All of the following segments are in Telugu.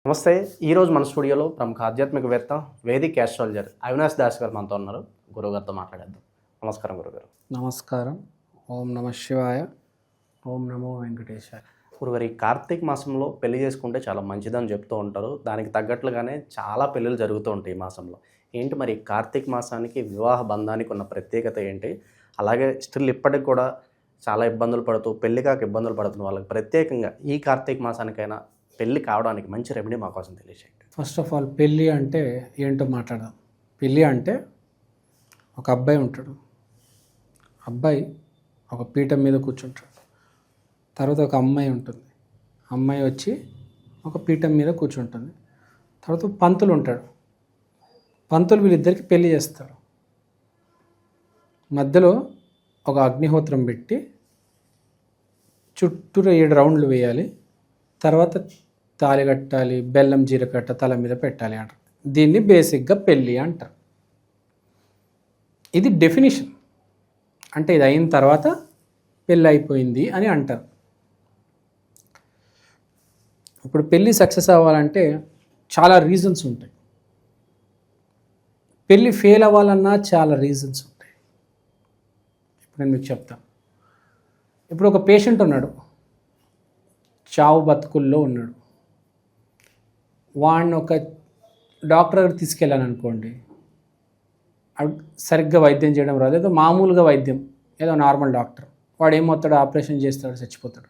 నమస్తే. ఈరోజు మన స్టూడియోలో ప్రముఖ ఆధ్యాత్మికవేత్త వేదిక్ ఆస్ట్రాలజర్ అవినాష్ దాస్ గారు మనతో ఉన్నారు. గురువుగారితో మాట్లాడేద్దాం. నమస్కారం గురుగారు. నమస్కారం. ఓం నమ శివాయ. ఓం నమో వెంకటేశాయ. గురుగారు, ఈ కార్తీక మాసంలో పెళ్లి చేసుకుంటే చాలా మంచిదని చెప్తూ ఉంటారు. దానికి తగ్గట్లుగానే చాలా పెళ్ళిళ్ళు జరుగుతూ ఉంటాయి ఈ మాసంలో. ఏంటి మరి కార్తీక మాసానికి వివాహ బంధానికి ఉన్న ప్రత్యేకత ఏంటి? అలాగే స్టిల్ ఇప్పటికి కూడా చాలా ఇబ్బందులు పడుతూ పెళ్లి కాక ఇబ్బందులు పడుతున్న వాళ్ళకి ప్రత్యేకంగా ఈ కార్తీక మాసానికైనా పెళ్ళి కావడానికి మంచి రెమెడీ మా కోసం తెలియజేయండి. ఫస్ట్ ఆఫ్ ఆల్ పెళ్ళి అంటే ఏంటో మాట్లాడదాం. పెళ్ళి అంటే ఒక అబ్బాయి ఉంటాడు. అబ్బాయి ఒక పీఠం మీద కూర్చుంటాడు. తర్వాత ఒక అమ్మాయి ఉంటుంది. అమ్మాయి వచ్చి ఒక పీఠం మీద కూర్చుంటుంది. తర్వాత పంతులు ఉంటాడు. పంతులు వీళ్ళిద్దరికి పెళ్లి చేస్తాడు. మధ్యలో ఒక అగ్నిహోత్రం పెట్టి చుట్టూరు 7 రౌండ్లు వేయాలి. తర్వాత తాళి కట్టాలి, బెల్లం జీలకట్ట తల మీద పెట్టాలి అంటారు. దీన్ని బేసిక్గా పెళ్ళి అంటారు. ఇది డెఫినిషన్. అంటే ఇది అయిన తర్వాత పెళ్ళి అయిపోయింది అని అంటారు. ఇప్పుడు పెళ్ళి సక్సెస్ అవ్వాలంటే చాలా రీజన్స్ ఉంటాయి. పెళ్ళి ఫెయిల్ అవ్వాలన్నా చాలా రీజన్స్ ఉంటాయి. ఇప్పుడు నేను మీకు చెప్తాను. ఇప్పుడు ఒక పేషెంట్ ఉన్నాడు, చావు బతుకుల్లో ఉన్నాడు. వాడిని ఒక డాక్టర్ దగ్గర తీసుకెళ్ళాను అనుకోండి, సరిగ్గా వైద్యం చేయడం రాదు, ఏదో మామూలుగా వైద్యం, ఏదో నార్మల్ డాక్టర్, వాడు ఏమవుతాడు, ఆపరేషన్ చేస్తాడు, చచ్చిపోతాడు.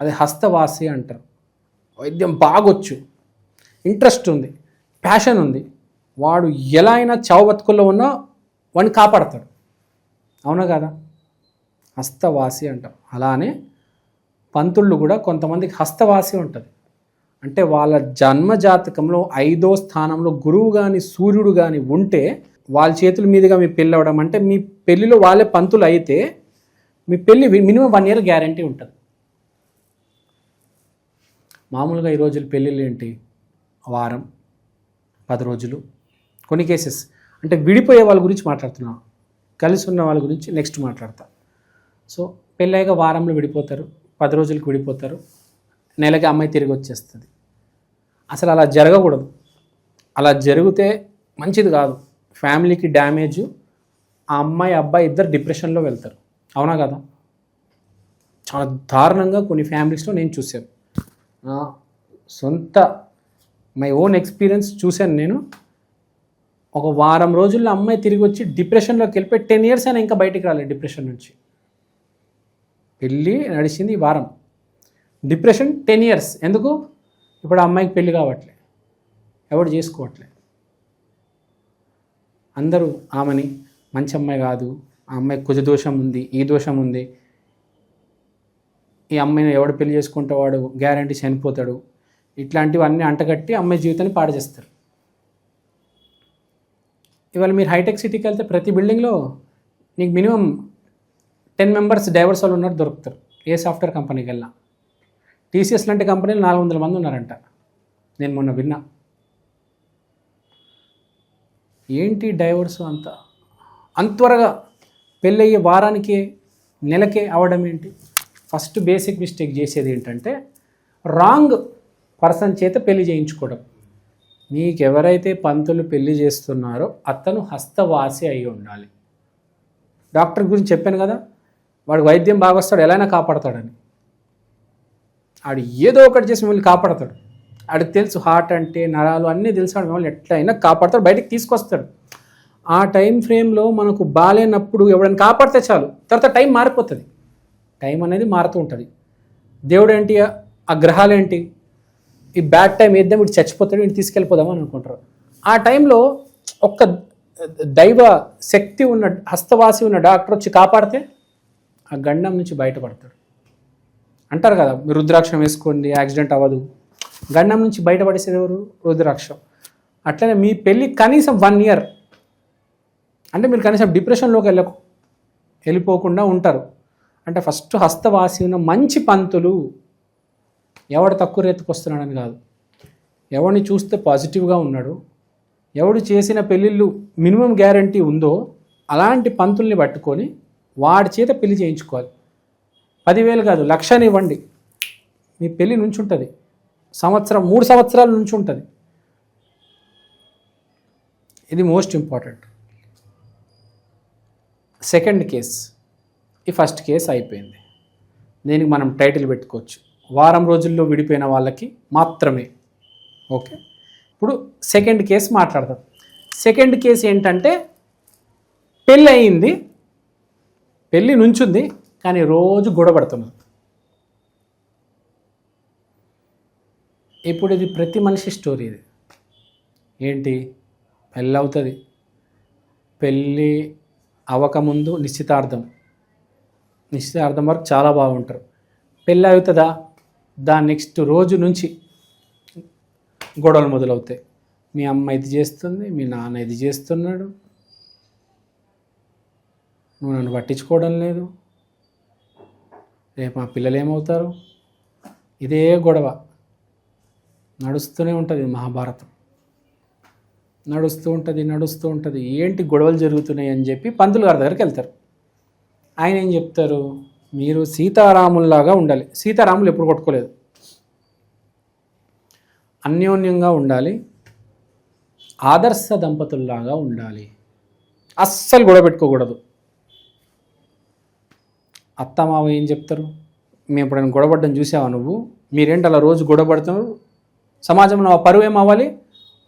అది హస్తవాసి అంటారు. వైద్యం బాగొచ్చు, ఇంట్రెస్ట్ ఉంది, ప్యాషన్ ఉంది, వాడు ఎలా అయినా చావు బతుకుల్లో ఉన్నా వాడిని కాపాడతాడు. అవునా కదా? హస్తవాసి అంటాం. అలానే పంతుళ్ళు కూడా కొంతమందికి హస్తవాసి ఉంటుంది. అంటే వాళ్ళ జన్మజాతకంలో 5వ స్థానంలో గురువు కానీ సూర్యుడు కానీ ఉంటే వాళ్ళ చేతుల మీదుగా మీ పెళ్ళి అవ్వడం, అంటే మీ పెళ్ళిలో వాళ్ళే పంతులు అయితే మీ పెళ్ళి మినిమం 1 ఇయర్ గ్యారంటీ ఉంటుంది. మామూలుగా ఈ రోజులు పెళ్ళిళ్ళు ఏంటి, వారం 10 రోజులు. కొన్ని కేసెస్ అంటే విడిపోయే వాళ్ళ గురించి మాట్లాడుతున్నాం, కలిసి ఉన్న వాళ్ళ గురించి నెక్స్ట్ మాట్లాడతా. సో పెళ్ళయ్యాక వారంలో విడిపోతారు, 10 రోజులకు విడిపోతారు, నెలకి అమ్మాయి తిరిగి వచ్చేస్తుంది. అసలు అలా జరగకూడదు. అలా జరిగితే మంచిది కాదు. ఫ్యామిలీకి డ్యామేజ్. ఆ అమ్మాయి అబ్బాయి ఇద్దరు డిప్రెషన్లో వెళ్తారు. అవునా కదా? చాలా దారుణంగా కొన్ని ఫ్యామిలీస్లో నేను చూశాను. సొంత మై ఓన్ ఎక్స్పీరియన్స్ చూశాను నేను. ఒక వారం రోజుల్లో అమ్మాయి తిరిగి వచ్చి డిప్రెషన్లోకి వెళ్ళిపోయి 10 years అయినా ఇంకా బయటికి రాలేదు డిప్రెషన్ నుంచి. పెళ్ళి నడిచింది వారం, డిప్రెషన్ 10 years. ఎందుకు? ఇప్పుడు ఆ అమ్మాయికి పెళ్ళి కావట్లే, ఎవడు చేసుకోవట్లే. అందరూ ఆమెని మంచి అమ్మాయి కాదు, ఆ అమ్మాయికి కుజ దోషం ఉంది, ఈ దోషం ఉంది, ఈ అమ్మాయిని ఎవడు పెళ్లి చేసుకుంటే వాడు గ్యారంటీ చనిపోతాడు, ఇట్లాంటివన్నీ అంటగట్టి అమ్మాయి జీవితాన్ని పాడు చేస్తారు. ఇవాళ మీరు హైటెక్ సిటీకి వెళ్తే ప్రతి బిల్డింగ్లో నీకు మినిమం 10 members డైవర్స్ వాళ్ళు ఉన్నారు దొరుకుతారు. ఏ సాఫ్ట్వేర్ కంపెనీకి వెళ్ళినా. టీసీఎస్ లాంటి కంపెనీలు 400 మంది ఉన్నారంట, నేను మొన్న విన్నా. ఏంటి డైవర్స్ అంత త్వరగా పెళ్ళయ్యే వారానికే నెలకే అవడం ఏంటి? ఫస్ట్ బేసిక్ మిస్టేక్ చేసేది ఏంటంటే రాంగ్ పర్సన్ చేత పెళ్లి చేయించుకోవడం. మీకు ఎవరైతే పంతులు పెళ్లి చేస్తున్నారో అతను హస్తవాసి అయి ఉండాలి. డాక్టర్ గురించి చెప్పాను కదా, వాడు వైద్యం బాగా వస్తాడు, ఎలా అయినా కాపాడతాడని. ఆడు ఏదో ఒకటి చేసి మిమ్మల్ని కాపాడతాడు. ఆడికి తెలుసు హార్ట్ అంటే నరాలు అన్నీ తెలుసు, ఆడు మిమ్మల్ని ఎట్లా అయినా కాపాడతాడు, బయటకు తీసుకొస్తాడు. ఆ టైం ఫ్రేమ్లో మనకు బాగాలేనప్పుడు ఎవడైనా కాపాడితే చాలు, తర్వాత టైం మారిపోతుంది. టైం అనేది మారుతూ ఉంటుంది. దేవుడు ఏంటి, ఆ గ్రహాలు ఏంటి, ఈ బ్యాడ్ టైం వేద్దాం, వీడు చచ్చిపోతాడు, వీడిని తీసుకెళ్ళిపోదామని అనుకుంటారు. ఆ టైంలో ఒక్క దైవ శక్తి ఉన్న హస్తవాసి ఉన్న డాక్టర్ వచ్చి కాపాడితే ఆ గండం నుంచి బయటపడతాడు. అంటారు కదా, మీరు రుద్రాక్షం వేసుకోండి యాక్సిడెంట్ అవ్వదు. గండం నుంచి బయటపడేసేది ఎవరు? రుద్రాక్షం. అట్లనే మీ పెళ్ళి కనీసం 1 year, అంటే మీరు కనీసం డిప్రెషన్లోకి వెళ్ళిపోకుండా ఉంటారు. అంటే ఫస్ట్ హస్తవాసి ఉన్న మంచి పంతులు. ఎవడు తక్కువ రేతుకు వస్తున్నాడని కాదు, ఎవడిని చూస్తే పాజిటివ్గా ఉన్నాడు, ఎవడు చేసిన పెళ్ళిళ్ళు మినిమం గ్యారంటీ ఉందో అలాంటి పంతుల్ని పట్టుకొని వాడి చేత పెళ్లి చేయించుకోవాలి. 10,000 కాదు, 1,00,000 ఇవ్వండి, మీ పెళ్ళి నుంచి ఉంటుంది. 3 సంవత్సరాల నుంచి ఉంటుంది. ఇది మోస్ట్ ఇంపార్టెంట్. సెకండ్ కేస్, ఈ ఫస్ట్ కేసు అయిపోయింది. దీనికి మనం టైటిల్ పెట్టుకోవచ్చు, వారం రోజుల్లో విడిపోయిన వాళ్ళకి మాత్రమే. ఓకే, ఇప్పుడు సెకండ్ కేసు మాట్లాడదాం. సెకండ్ కేసు ఏంటంటే పెళ్ళి అయింది, పెళ్ళి నుంచుంది, కానీ రోజు గొడవపడుతున్నారు. ఇప్పుడు ఇది ప్రతి మనిషి స్టోరీ. ఇది ఏంటి, పెళ్ళి అవుతుంది, పెళ్ళి అవ్వకముందు నిశ్చితార్థం వరకు చాలా బాగుంటారు. పెళ్ళి అవుతుందా, దాని నెక్స్ట్ రోజు నుంచి గొడవలు మొదలవుతాయి. మీ అమ్మ ఇది చేస్తుంది, మీ నాన్న ఇది చేస్తున్నాడు, నువ్వు నన్ను పట్టించుకోవడం లేదు, రేపు మా పిల్లలు ఏమవుతారు, ఇదే గొడవ నడుస్తూనే ఉంటుంది. మహాభారతం నడుస్తూ ఉంటుంది. ఏంటి గొడవలు జరుగుతున్నాయి అని చెప్పి పంతులు గారి దగ్గరికి వెళ్తారు. ఆయన ఏం చెప్తారు, మీరు సీతారాముల్లాగా ఉండాలి. సీతారాములు ఎప్పుడు కొట్టుకోలేదు, అన్యోన్యంగా ఉండాలి, ఆదర్శ దంపతుల్లాగా ఉండాలి, అస్సలు గొడవ పెట్టుకోకూడదు. అత్తమావ ఏం చెప్తారు, మేము ఎప్పుడైనా గొడవపడ్డం చూసావా నువ్వు, మీరేంటి అలా రోజు గొడవపడుతున్నారు, సమాజంలో పరువు ఏమవ్వాలి,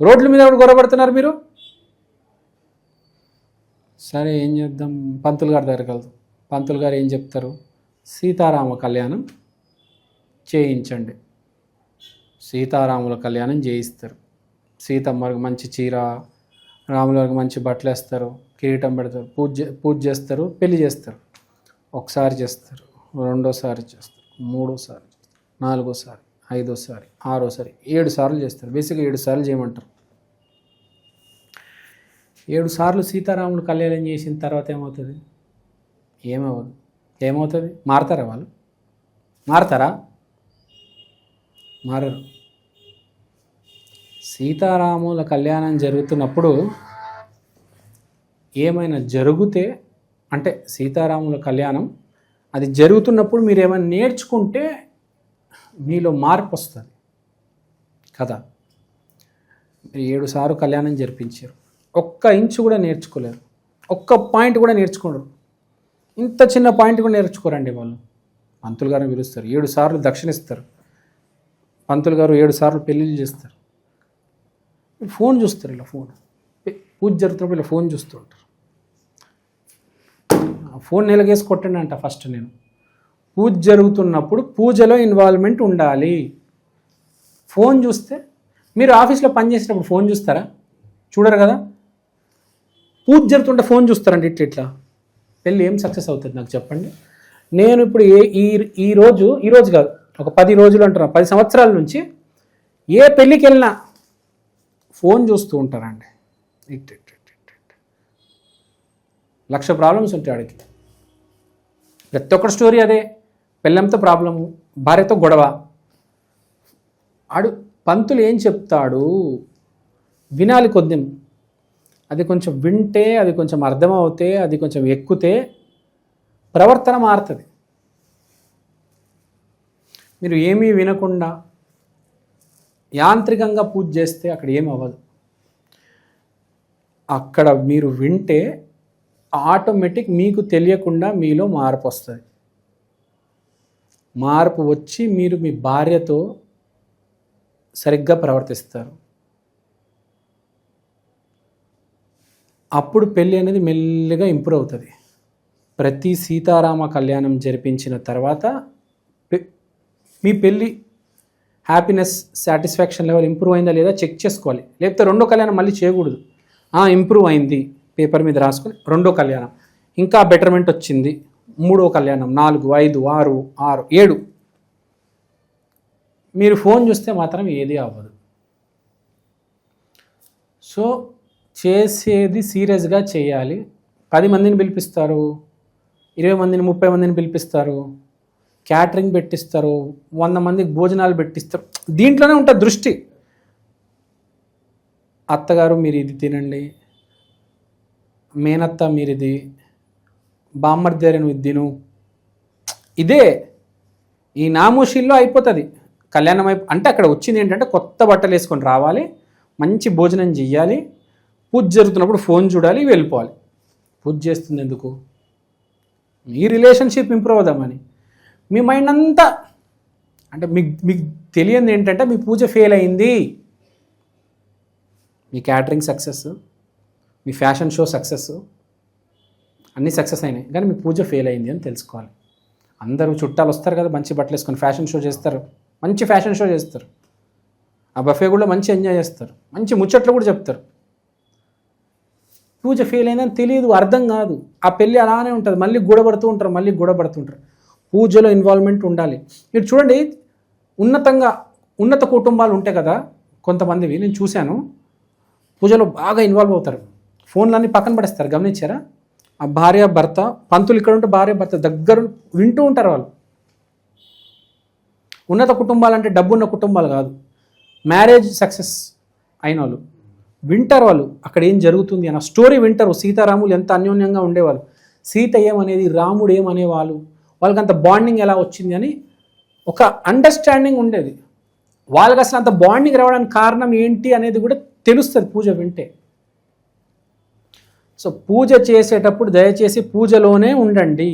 రోడ్ల మీద కూడా గొడవపడుతున్నారు మీరు. సరే ఏం చేద్దాం, పంతులు గారి దగ్గరికి వెళ్దాం. పంతులు గారు ఏం చెప్తారు, సీతారామ కళ్యాణం చేయించండి. సీతారాముల కళ్యాణం చేయిస్తారు. సీతమ్మకి మంచి చీర, రాముల వారికి మంచి బట్టలు వేస్తారు, కిరీటం పెడతారు, పూజ చేస్తారు, పెళ్లి చేస్తారు. ఒకసారి చేస్తారు, రెండోసారి చేస్తారు, మూడోసారి చేస్తారు, నాలుగోసారి, ఐదోసారి, ఆరోసారి, 7 సార్లు చేస్తారు. బేసిక్గా 7 సార్లు చేయమంటారు. 7 సార్లు సీతారాములు కళ్యాణం చేసిన తర్వాత ఏమవుతుంది, ఏమవుతుంది, మారతారా వాళ్ళు, మారతారా, మారరు. సీతారాముల కళ్యాణం జరుగుతున్నప్పుడు ఏమైనా జరిగితే, అంటే సీతారాముల కళ్యాణం అది జరుగుతున్నప్పుడు మీరు ఏమైనా నేర్చుకుంటే మీలో మార్పు వస్తుంది కదా. మీరు 7 సార్లు కళ్యాణం జరిపించారు, ఒక్క ఇంచు కూడా నేర్చుకోలేరు, ఒక్క పాయింట్ కూడా నేర్చుకోరు. ఇంత చిన్న పాయింట్ కూడా నేర్చుకోరండి వాళ్ళు. పంతులు గారిని పిలుస్తారు, 7 సార్లు దక్షిణిస్తారు, పంతులు గారు 7 సార్లు పెళ్ళిళ్ళు చేస్తారు. ఫోన్ చూస్తారు, ఇలా ఫోన్ పూజ జరుగుతున్నప్పుడు ఇలా ఫోన్ చూస్తూ ఉంటారు. ఫోన్ నెలగేసి కొట్టండి అంట. ఫస్ట్ నేను పూజ జరుగుతున్నప్పుడు పూజలో ఇన్వాల్వ్మెంట్ ఉండాలి. ఫోన్ చూస్తే మీరు ఆఫీస్లో పనిచేసేటప్పుడు ఫోన్ చూస్తారా, చూడరు కదా. పూజ జరుగుతుంటే ఫోన్ చూస్తారండి, ఇట్లా పెళ్ళి ఏం సక్సెస్ అవుతుంది నాకు చెప్పండి. నేను ఇప్పుడు ఈ రోజు కాదు, ఒక 10 రోజులు అంటున్నా, 10 సంవత్సరాల నుంచి ఏ పెళ్ళికి వెళ్ళినా ఫోన్ చూస్తూ ఉంటారండి. 1,00,000 ప్రాబ్లమ్స్ ఉంటాయి ఆడికి. ప్రతి ఒక్కరి స్టోరీ అదే, పెళ్ళంతో ప్రాబ్లము, భార్యతో గొడవ. పంతులు ఏం చెప్తాడు వినాలి కొద్దిం. అది కొంచెం వింటే, అది కొంచెం అర్థమవుతే, అది కొంచెం ఎక్కుతే ప్రవర్తన మారుతుంది. మీరు ఏమీ వినకుండా యాంత్రికంగా పూజ చేస్తే అక్కడ ఏమి అవ్వదు. అక్కడ మీరు వింటే ఆటోమేటిక్ మీకు తెలియకుండా మీలో మార్పు వస్తుంది. మార్పు వచ్చి మీరు మీ భార్యతో సరిగ్గా ప్రవర్తిస్తారు. అప్పుడు పెళ్ళి అనేది మెల్లిగా ఇంప్రూవ్ అవుతుంది. ప్రతి సీతారామ కళ్యాణం జరిపించిన తర్వాత మీ పెళ్ళి హ్యాపీనెస్, సాటిస్ఫాక్షన్ లెవెల్ ఇంప్రూవ్ అయిందా లేదా చెక్ చేసుకోవాలి. లేకపోతే రెండో కళ్యాణం మళ్ళీ చేయకూడదు. ఇంప్రూవ్ అయింది పేపర్ మీద రాసుకొని రెండో కళ్యాణం, ఇంకా బెటర్మెంట్ వచ్చింది, మూడో కళ్యాణం, 4, 5, 6, 7. మీరు ఫోన్ చూస్తే మాత్రం ఏది అవ్వదు. సో చేసేది సీరియస్గా చేయాలి. 10 మందిని పిలిపిస్తారు, 20 మందిని, 30 మందిని పిలిపిస్తారు, క్యాటరింగ్ పెట్టిస్తారు, 100 మందికి భోజనాలు పెట్టిస్తారు. దీంట్లోనే ఉంటుంది దృష్టి. అత్తగారు మీరు ఇది తినండి, మేనత్త మీరు ఇది, బామ్మర్ది నువ్వు ఇది తిను. ఇదే ఈ నామోషిల్లో అయిపోతుంది. కళ్యాణం అంటే అక్కడ వచ్చింది ఏంటంటే కొత్త బట్టలు వేసుకొని రావాలి, మంచి భోజనం చెయ్యాలి, పూజ జరుగుతున్నప్పుడు ఫోన్ చూడాలి, వెళ్ళిపోవాలి. పూజ చేస్తుంది ఎందుకు? మీ రిలేషన్షిప్ ఇంప్రూవ్ అవుదామని. మీ మైండ్ అంతా అంటే మీకు తెలియంది ఏంటంటే మీ పూజ ఫెయిల్ అయింది, మీ క్యాటరింగ్ సక్సెస్, మీ ఫ్యాషన్ షో సక్సెస్, అన్నీ సక్సెస్ అయినాయి, కానీ మీ పూజ ఫెయిల్ అయింది అని తెలుసుకోవాలి. అందరూ చుట్టాలు వస్తారు కదా, మంచి బట్టలు వేసుకొని ఫ్యాషన్ షో చేస్తారు, మంచి ఫ్యాషన్ షో చేస్తారు, ఆ బఫే కూడా మంచి ఎంజాయ్ చేస్తారు, మంచి ముచ్చట్లు కూడా చెప్తారు. పూజ ఫెయిల్ అయిందని తెలియదు, అర్థం కాదు. ఆ పెళ్ళి అలానే ఉంటుంది, మళ్ళీ గొడవడుతూ ఉంటారు. పూజలో ఇన్వాల్వ్మెంట్ ఉండాలి. మీరు చూడండి, ఉన్నత కుటుంబాలు ఉంటాయి కదా కొంతమందివి, నేను చూశాను, పూజలో బాగా ఇన్వాల్వ్ అవుతారు, ఫోన్లన్నీ పక్కన పడేస్తారు. గమనించారా? ఆ భార్య భర్త, పంతులు ఇక్కడ ఉంటే భార్య భర్త దగ్గర వింటూ ఉంటారు. వాళ్ళు ఉన్నత కుటుంబాలు అంటే డబ్బున్న కుటుంబాలు కాదు, మ్యారేజ్ సక్సెస్ అయిన వాళ్ళు వింటారు. వాళ్ళు అక్కడ ఏం జరుగుతుంది అన్న స్టోరీ వింటారు. సీతారాములు ఎంత అన్యోన్యంగా ఉండేవాళ్ళు, సీత ఏమనేది, రాముడు ఏమనేవాళ్ళు, వాళ్ళకి అంత బాండింగ్ ఎలా వచ్చింది అని ఒక అండర్స్టాండింగ్ ఉండేది. వాళ్ళకి అసలు అంత బాండింగ్ రావడానికి కారణం ఏంటి అనేది కూడా తెలుస్తుంది పూజ వింటే. సో పూజ చేసేటప్పుడు దయచేసి పూజలోనే ఉండండి.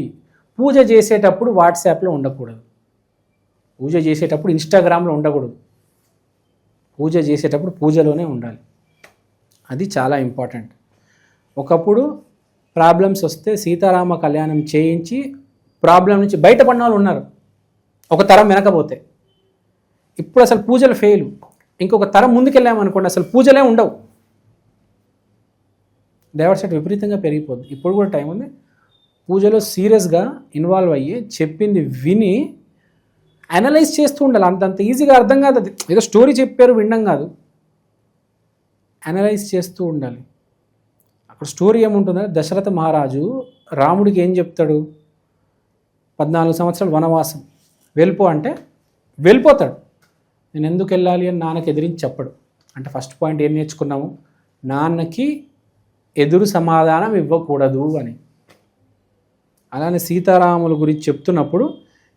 పూజ చేసేటప్పుడు వాట్సాప్లో ఉండకూడదు, పూజ చేసేటప్పుడు ఇన్స్టాగ్రామ్లో ఉండకూడదు, పూజ చేసేటప్పుడు పూజలోనే ఉండాలి. అది చాలా ఇంపార్టెంట్. ఒకప్పుడు ప్రాబ్లమ్స్ వస్తే సీతారామ కళ్యాణం చేయించి ప్రాబ్లం నుంచి బయటపడిన వాళ్ళు ఉన్నారు, ఒక తరం వెనకపోతే. ఇప్పుడు అసలు పూజలు ఫెయిల్. ఇంకొక తరం ముందుకెళ్ళామనుకోండి అసలు పూజలే ఉండవు, డైవర్సిటీ విపరీతంగా పెరిగిపోద్ది. ఇప్పుడు కూడా టైం ఉంది. పూజలో సీరియస్గా ఇన్వాల్వ్ అయ్యి చెప్పింది విని అనలైజ్ చేస్తూ ఉండాలి. అంతంత ఈజీగా అర్థం కాదు, అది ఏదో స్టోరీ చెప్పారు వినడం కాదు, అనలైజ్ చేస్తూ ఉండాలి. అక్కడ స్టోరీ ఏముంటుందంటే, దశరథ మహారాజు రాముడికి ఏం చెప్తాడు, 14 సంవత్సరాలు వనవాసం వెళ్ళిపో అంటే వెళ్ళిపోతాడు. నేను ఎందుకు వెళ్ళాలి అని నాన్నకి ఎదిరించి చెప్పడు. అంటే ఫస్ట్ పాయింట్ ఏం నేర్చుకున్నాము, నాన్నకి ఎదురు సమాధానం ఇవ్వకూడదు అని. అలానే సీతారాముల గురించి చెప్తున్నప్పుడు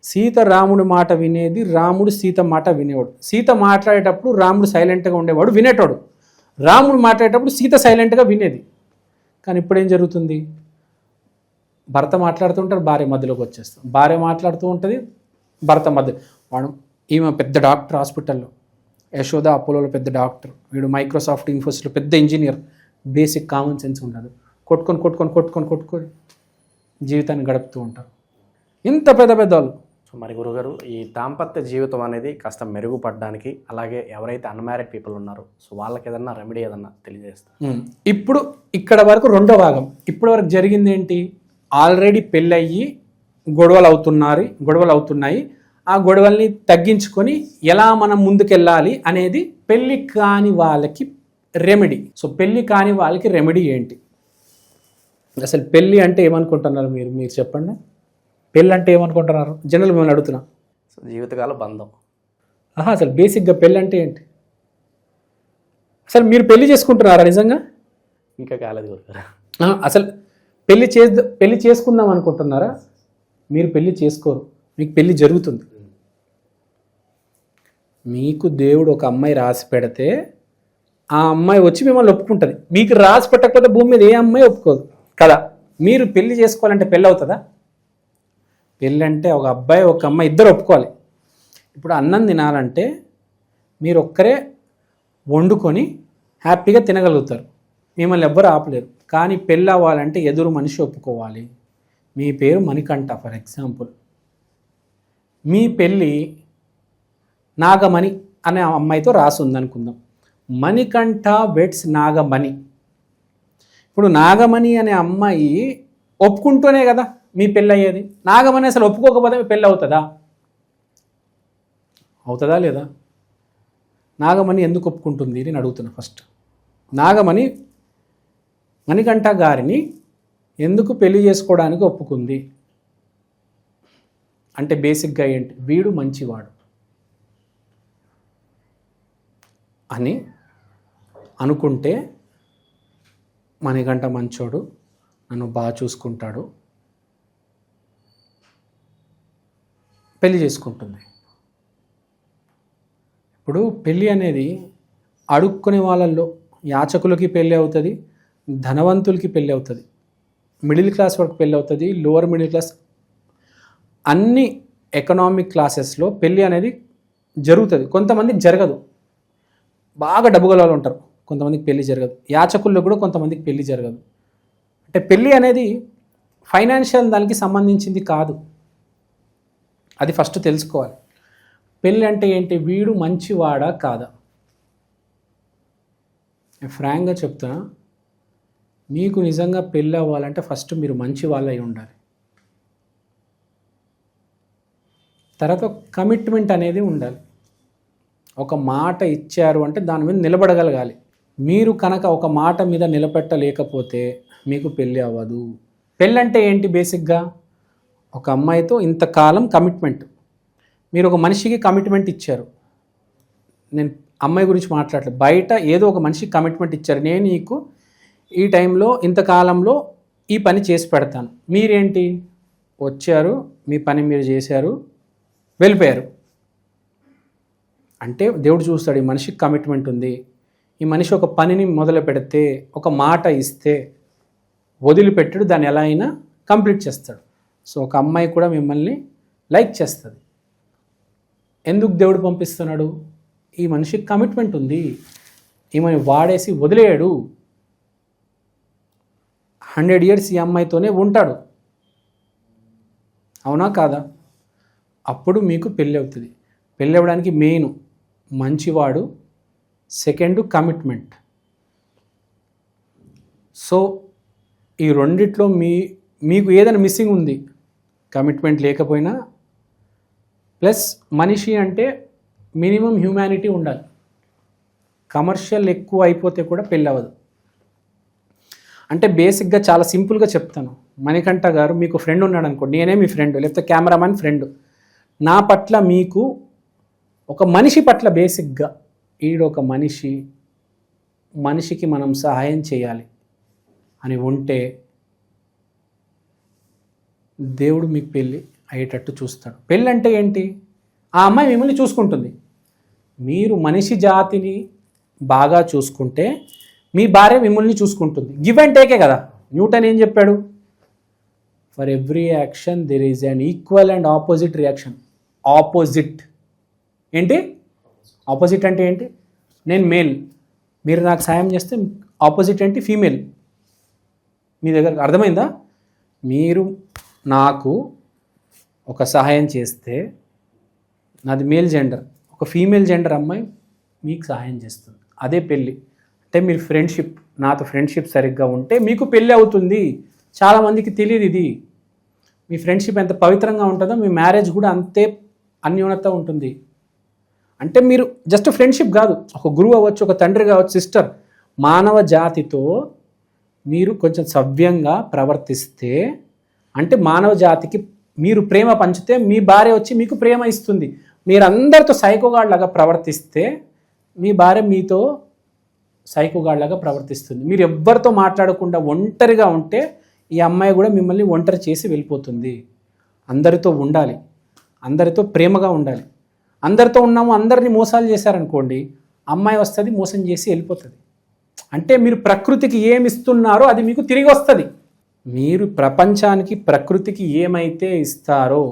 సీత రాముడి మాట వినేది, రాముడు సీత మాట వినేవాడు. సీత మాట్లాడేటప్పుడు రాముడు సైలెంట్గా ఉండేవాడు, వినేటోడు. రాముడు మాట్లాడేటప్పుడు సీత సైలెంట్గా వినేది. కానీ ఇప్పుడు ఏం జరుగుతుంది, భర్త మాట్లాడుతుంటారు, భార్య మధ్యలోకి వచ్చేస్తాం, భార్య మాట్లాడుతూ ఉంటుంది, భర్త మధ్య. వాడు ఈమె పెద్ద డాక్టర్ హాస్పిటల్లో, యశోద అపోలోలో పెద్ద డాక్టర్, వీడు మైక్రోసాఫ్ట్ ఇన్ఫోసిస్లో పెద్ద ఇంజనీర్. బేసిక్ కామన్ సెన్స్ ఉండదు, కొట్టుకొని జీవితాన్ని గడుపుతూ ఉంటారు ఇంత పెద్ద వాళ్ళు. సో మరి గురుగారు, ఈ దాంపత్య జీవితం అనేది కాస్త మెరుగుపడడానికి, అలాగే ఎవరైతే అన్మ్యారీడ్ పీపుల్ ఉన్నారో సో వాళ్ళకి ఏదన్నా రెమెడీ ఏదన్నా తెలియజేస్తారు? ఇప్పుడు ఇక్కడ వరకు రెండో భాగం. ఇప్పటి వరకు జరిగింది ఏంటి, ఆల్రెడీ పెళ్ళయ్యి గొడవలు అవుతున్నాయి. ఆ గొడవల్ని తగ్గించుకొని ఎలా మనం ముందుకెళ్ళాలి అనేది పెళ్ళి కాని వాళ్ళకి రెమెడీ. సో పెళ్ళి కాని వాళ్ళకి రెమెడీ ఏంటి, అసలు పెళ్ళి అంటే ఏమనుకుంటున్నారు మీరు చెప్పండి. పెళ్ళి అంటే ఏమనుకుంటున్నారు జనరల్ మిమ్మల్ని అడుగుతున్నా. సో జీవితకాల బంధం. అసలు బేసిక్గా పెళ్ళి అంటే ఏంటి, అసలు మీరు పెళ్లి చేసుకుంటున్నారా నిజంగా? ఇంకా కాలేదు గురుగారు. అసలు పెళ్లి చేసుకుందాం అనుకుంటున్నారా? మీరు పెళ్లి చేసుకోరు, మీకు పెళ్లి జరుగుతుంది. మీకు దేవుడు ఒక అమ్మాయి రాసి పెడితే ఆ అమ్మాయి వచ్చి మిమ్మల్ని ఒప్పుకుంటుంది. మీకు రాసి పెట్టకపోతే భూమి మీద ఏ అమ్మాయి ఒప్పుకోదు కదా. మీరు పెళ్లి చేసుకోవాలంటే పెళ్ళి అవుతుందా? పెళ్ళి అంటే ఒక అబ్బాయి ఒక అమ్మాయి ఇద్దరు ఒప్పుకోవాలి. ఇప్పుడు అన్నం తినాలంటే మీరు ఒక్కరే వండుకొని హ్యాపీగా తినగలుగుతారు, మిమ్మల్ని ఎవ్వరు ఆపలేరు. కానీ పెళ్ళి అవ్వాలంటే ఎదురు మనిషి ఒప్పుకోవాలి. మీ పేరు మణికంఠ ఫర్ ఎగ్జాంపుల్, మీ పెళ్ళి నాగమణి అనే అమ్మాయితో రాసి ఉందనుకుందాం. మణికంఠ వెట్స్ నాగమణి. ఇప్పుడు నాగమణి అనే అమ్మాయి ఒప్పుకుంటూనే కదా మీ పెళ్ళి అయ్యేది. నాగమణి అసలు ఒప్పుకోకపోతే మీ పెళ్ళి అవుతుందా లేదా? నాగమణి ఎందుకు ఒప్పుకుంటుంది నేను అడుగుతున్నా. ఫస్ట్ నాగమణి మణికంఠ గారిని ఎందుకు పెళ్లి చేసుకోవడానికి ఒప్పుకుంది అంటే బేసిక్గా ఏంటి, వీడు మంచివాడు అని అనుకుంటే, మణికంఠ మంచోడు, నన్ను బాగా చూసుకుంటాడు, పెళ్లి చేసుకుంటుంది. పెళ్ళి అనేది అడుక్కునే వాళ్ళల్లో యాచకులకి పెళ్ళి అవుతుంది, ధనవంతులకి పెళ్ళి అవుతుంది, మిడిల్ క్లాస్ వరకు పెళ్ళి అవుతుంది, లోవర్ మిడిల్ క్లాస్, అన్ని ఎకనామిక్ క్లాసెస్లో పెళ్ళి అనేది జరుగుతుంది. కొంతమందికి జరగదు, బాగా డబ్బు గల వాళ్ళు ఉంటారు, కొంతమందికి పెళ్ళి జరగదు. యాచకుల్లో కూడా కొంతమందికి పెళ్ళి జరగదు. అంటే పెళ్ళి అనేది ఫైనాన్షియల్ దానికి సంబంధించింది కాదు, అది ఫస్ట్ తెలుసుకోవాలి. పెళ్ళి అంటే ఏంటి, వీడు మంచివాడా కాదా. ఫ్రాంక్గా చెప్తున్నా, మీకు నిజంగా పెళ్ళి అవ్వాలంటే ఫస్ట్ మీరు మంచి వాళ్ళు అయి ఉండాలి. తర్వాత కమిట్మెంట్ అనేది ఉండాలి. ఒక మాట ఇచ్చారు అంటే దాని మీద నిలబడగలగాలి. మీరు కనుక ఒక మాట మీద నిలబెట్టలేకపోతే మీకు పెళ్ళి అవ్వదు. పెళ్ళి అంటే ఏంటి, బేసిక్గా ఒక అమ్మాయితో ఇంతకాలం కమిట్మెంట్. మీరు ఒక మనిషికి కమిట్మెంట్ ఇచ్చారు, నేను అమ్మాయి గురించి మాట్లాడలేదు, బయట ఏదో ఒక మనిషికి కమిట్మెంట్ ఇచ్చారు, నేను నీకు ఈ టైంలో ఇంతకాలంలో ఈ పని చేసి పెడతాను. మీరేంటి వచ్చారు, మీ పని మీరు చేశారు, వెళ్ళిపోయారు. అంటే దేవుడు చూస్తాడు, ఈ మనిషికి కమిట్మెంట్ ఉంది, ఈ మనిషి ఒక పనిని మొదలు పెడితే, ఒక మాట ఇస్తే వదిలిపెట్టాడు, దాన్ని ఎలా అయినా కంప్లీట్ చేస్తాడు. సో ఒక అమ్మాయి కూడా మిమ్మల్ని లైక్ చేస్తుంది. ఎందుకు దేవుడు పంపిస్తున్నాడు, ఈ మనిషికి కమిట్మెంట్ ఉంది, ఈమెను వాడేసి వదిలేయడు, 100 years ఈ అమ్మాయితోనే ఉంటాడు, అవునా కాదా. అప్పుడు మీకు పెళ్ళి అవుతుంది. పెళ్ళి అవ్వడానికి మెయిన్ మంచివాడు, సెకండ్ కమిట్మెంట్. సో ఈ రెండిట్లో మీకు ఏదైనా మిస్సింగ్ ఉంది, కమిట్మెంట్ లేకపోయినా, ప్లస్ మనిషి అంటే మినిమం హ్యూమానిటీ ఉండాలి. కమర్షియల్ ఎక్కువ అయిపోతే కూడా పెళ్ళి అవ్వదు. అంటే బేసిక్గా చాలా సింపుల్గా చెప్తాను. మణికంఠ గారు మీకు ఫ్రెండ్ ఉన్నాడు అనుకోండి, నేనే మీ ఫ్రెండ్, లేకపోతే కెమెరామ్యాన్ ఫ్రెండ్. నా పట్ల మీకు ఒక మనిషి పట్ల బేసిక్గా ఈడొక మనిషికి మనం సహాయం చేయాలి అని ఉంటే దేవుడు మీకు పెళ్ళి అయ్యేటట్టు చూస్తాడు. పెళ్ళి అంటే ఏంటి, ఆ అమ్మాయి మిమ్మల్ని చూసుకుంటుంది, మీరు మనిషి జాతిని బాగా చూసుకుంటే మీ భార్య మిమ్మల్ని చూసుకుంటుంది. గివ్ అండ్ టేకే కదా. న్యూటన్ ఏం చెప్పాడు, for every action there is an equal and opposite reaction. Opposite ఏంటి, ఆపోజిట్ అంటే ఏంటి, నేను మేల్, మీరు నాకు సాయం చేస్తే ఆపోజిట్ ఏంటి, ఫీమేల్. మీ దగ్గర అర్థమైందా, మీరు నాకు ఒక సహాయం చేస్తే నాది మేల్ జెండర్, ఒక ఫీమేల్ జెండర్ అమ్మాయి మీకు సహాయం చేస్తుంది, అదే పెళ్ళి. అంటే మీరు ఫ్రెండ్షిప్, నాతో ఫ్రెండ్షిప్ సరిగ్గా ఉంటే మీకు పెళ్ళి అవుతుంది. చాలామందికి తెలియదు ఇది. మీ ఫ్రెండ్షిప్ ఎంత పవిత్రంగా ఉంటుందో మీ మ్యారేజ్ కూడా అంతే అన్యోన్యత ఉంటుంది. అంటే మీరు జస్ట్ ఫ్రెండ్షిప్ కాదు, ఒక గురువు అవ్వచ్చు, ఒక తండ్రి కావచ్చు, సిస్టర్, మానవ జాతితో మీరు కొంచెం సవ్యంగా ప్రవర్తిస్తే, అంటే మానవ జాతికి మీరు ప్రేమ పంచితే మీ భార్య వచ్చి మీకు ప్రేమ ఇస్తుంది. మీరు అందరితో సైకోగాడ్లాగా ప్రవర్తిస్తే మీ భార్య మీతో సైకోగాడ్లాగా ప్రవర్తిస్తుంది. మీరు ఎవ్వరితో మాట్లాడకుండా ఒంటరిగా ఉంటే ఈ అమ్మాయి కూడా మిమ్మల్ని ఒంటరి చేసి వెళ్ళిపోతుంది. అందరితో ఉండాలి, అందరితో ప్రేమగా ఉండాలి. అందరితో ఉన్నాము, అందరినీ మోసాలు చేశారనుకోండి, అమ్మాయి వస్తుంది మోసం చేసి వెళ్ళిపోతుంది. అంటే మీరు ప్రకృతికి ఏమి ఇస్తున్నారో అది మీకు తిరిగి వస్తుంది. మీరు ప్రపంచానికి ప్రకృతికి ఏమైతే ఇస్తారో,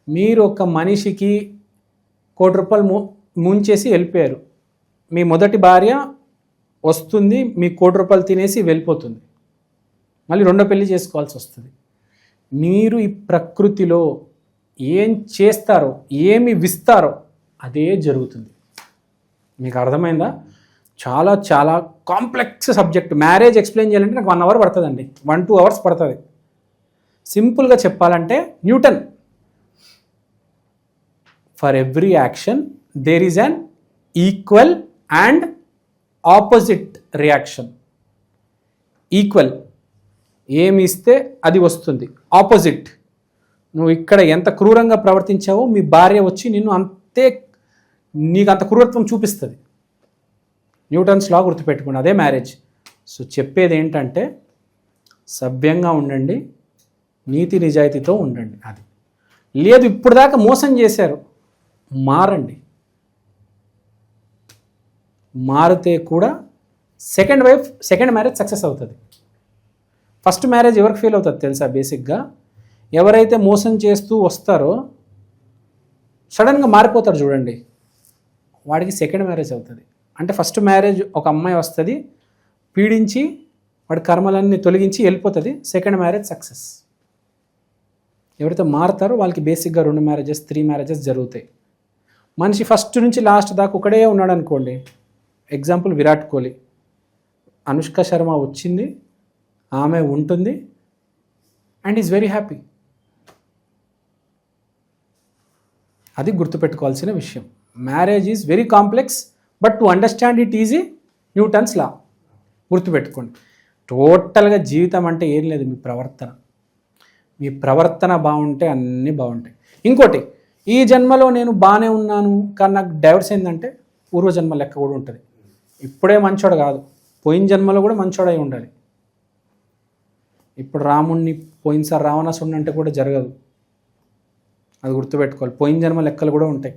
మీరు ఒక మనిషికి ₹1,00,00,000 ముంచేసి వెళ్ళిపోయారు, మీ మొదటి భార్య వస్తుంది మీ ₹1,00,00,000 తినేసి వెళ్ళిపోతుంది, మళ్ళీ రెండో పెళ్లి చేసుకోవాల్సి వస్తుంది. మీరు ఈ ప్రకృతిలో ఏం చేస్తారో, ఏమి విస్తారో అదే జరుగుతుంది. మీకు అర్థమైందా? చాలా చాలా కాంప్లెక్స్ సబ్జెక్ట్. మ్యారేజ్ ఎక్స్ప్లెయిన్ చేయాలంటే నాకు 1 hour పడుతుందండి, 1-2 hours పడుతుంది. సింపుల్గా చెప్పాలంటే Newton, for every action there is an equal and opposite reaction. Equal ఏమి ఇస్తే అది వస్తుంది, ఆపోజిట్ నువ్వు ఇక్కడ ఎంత క్రూరంగా ప్రవర్తించావో మీ భార్య వచ్చి నిన్ను అంతే, నీకు అంత క్రూరత్వం చూపిస్తుంది. న్యూటన్స్ లా గుర్తుపెట్టుకోండి, అదే మ్యారేజ్. సో చెప్పేది ఏంటంటే సభ్యంగా ఉండండి, నీతి నిజాయితీతో ఉండండి. అది లేదు, ఇప్పుడు దాకా మోసం చేశారు, మారండి. మారితే కూడా సెకండ్ మ్యారేజ్ సక్సెస్ అవుతుంది. ఫస్ట్ మ్యారేజ్ ఎవరికి ఫెయిల్ అవుతుంది తెలుసా? బేసిక్గా ఎవరైతే మోసం చేస్తూ వస్తారో సడన్గా మారిపోతారు చూడండి, వాడికి సెకండ్ మ్యారేజ్ అవుతుంది. అంటే ఫస్ట్ మ్యారేజ్ ఒక అమ్మాయి వస్తుంది, పీడించి వాడి కర్మలన్నీ తొలగించి వెళ్ళిపోతుంది. Second marriage success. ఎవరైతే మారుతారో వాళ్ళకి బేసిక్గా 2 మ్యారేజెస్ 3 మ్యారేజెస్ జరుగుతాయి. మనిషి ఫస్ట్ నుంచి లాస్ట్ దాకా ఒకడే ఉన్నాడు అనుకోండి. ఎగ్జాంపుల్ విరాట్ కోహ్లీ. అనుష్క శర్మ వచ్చింది, ఆమె ఉంటుంది, అండ్ ఈజ్ వెరీ హ్యాపీ. అది గుర్తుపెట్టుకోవాల్సిన విషయం. Marriage is very complex, but to understand it easy. Newton's law గుర్తుపెట్టుకోండి. టోటల్గా జీవితం అంటే ఏం లేదు, మీ ప్రవర్తన బాగుంటే అన్నీ బాగుంటాయి. ఇంకోటి, ఈ జన్మలో నేను బాగానే ఉన్నాను కానీ నాకు డైవర్స్ ఏంటంటే పూర్వజన్మ లెక్క కూడా ఉంటుంది. ఇప్పుడే మంచోడు కాదు, పోయిన జన్మలో కూడా మంచోడై ఉండాలి. ఇప్పుడు రాముణ్ణి పోయినసారి రావణాసురుని అంటే కూడా జరగదు, అది గుర్తుపెట్టుకోవాలి. పోయిన జన్మ లెక్కలు కూడా ఉంటాయి.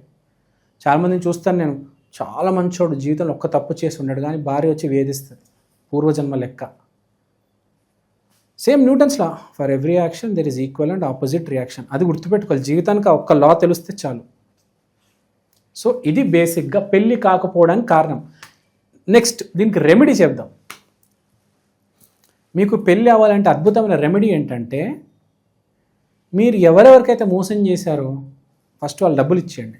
చాలామందిని చూస్తాను నేను, చాలా మంచోడు, జీవితంలో ఒక్క తప్పు చేసి ఉన్నాడు కానీ భార్య వచ్చి వేధిస్తుంది, పూర్వజన్మ లెక్క. Same Newton's law, for every action there is equal and opposite reaction. అది గుర్తుపెట్టుకోవాలి. జీవితానికి ఒక్క లా తెలిస్తే చాలు. సో ఇది బేసిక్గా పెళ్ళి కాకపోవడానికి కారణం. నెక్స్ట్ దీనికి రెమెడీ చెప్దాం. మీకు పెళ్ళి అవ్వాలంటే అద్భుతమైన రెమెడీ ఏంటంటే, మీరు ఎవరెవరికైతే మోసం చేశారో ఫస్ట్ వాళ్ళు డబ్బులు ఇచ్చేయండి.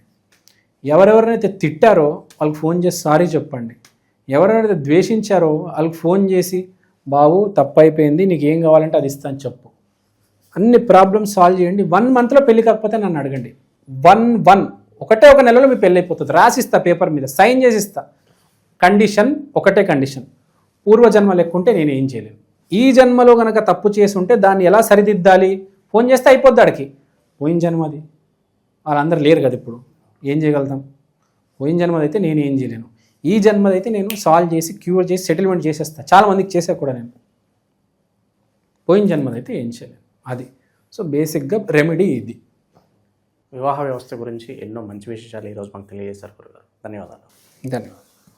ఎవరెవరినైతే తిట్టారో వాళ్ళకి ఫోన్ చేసి సారీ చెప్పండి. ఎవరెవరైతే ద్వేషించారో వాళ్ళకి ఫోన్ చేసి బాబు తప్పు అయిపోయింది, నీకు ఏం కావాలంటే అది ఇస్తాను చెప్పు. అన్ని ప్రాబ్లమ్స్ సాల్వ్ చేయండి. 1 మంత్లో పెళ్ళి కాకపోతే నన్ను అడగండి. ఒకటే ఒక నెలలో మీ పెళ్ళి అయిపోతుంది. రాసిస్తా పేపర్ మీద, సైన్ చేసి ఇస్తా. కండిషన్ ఒకటే కండిషన్, పూర్వజన్మ లెక్కుంటే నేను ఏం చేయలేను. ఈ జన్మలో కనుక తప్పు చేసి ఉంటే దాన్ని ఎలా సరిదిద్దాలి ఫోన్ చేస్తే అయిపోద్ది. ఆడికి పోయిన జన్మది, వాళ్ళందరూ లేరు కదా ఇప్పుడు, ఏం చేయగలుగుతాం? పోయిన జన్మదైతే నేను ఏం చేయలేను. ఈ జన్మదైతే నేను సాల్వ్ చేసి క్యూర్ చేసి సెటిల్మెంట్ చేసేస్తాను. చాలామందికి చేసా కూడా నేను. పోయిన జన్మదైతే ఏం చేయలేను. అది సో బేసిక్గా రెమెడీ ఇది. వివాహ వ్యవస్థ గురించి ఎన్నో మంచి విశేషాలు ఈరోజు మాకు తెలియజేశారు గురుగారు. ధన్యవాదాలు. ధన్యవాదాలు.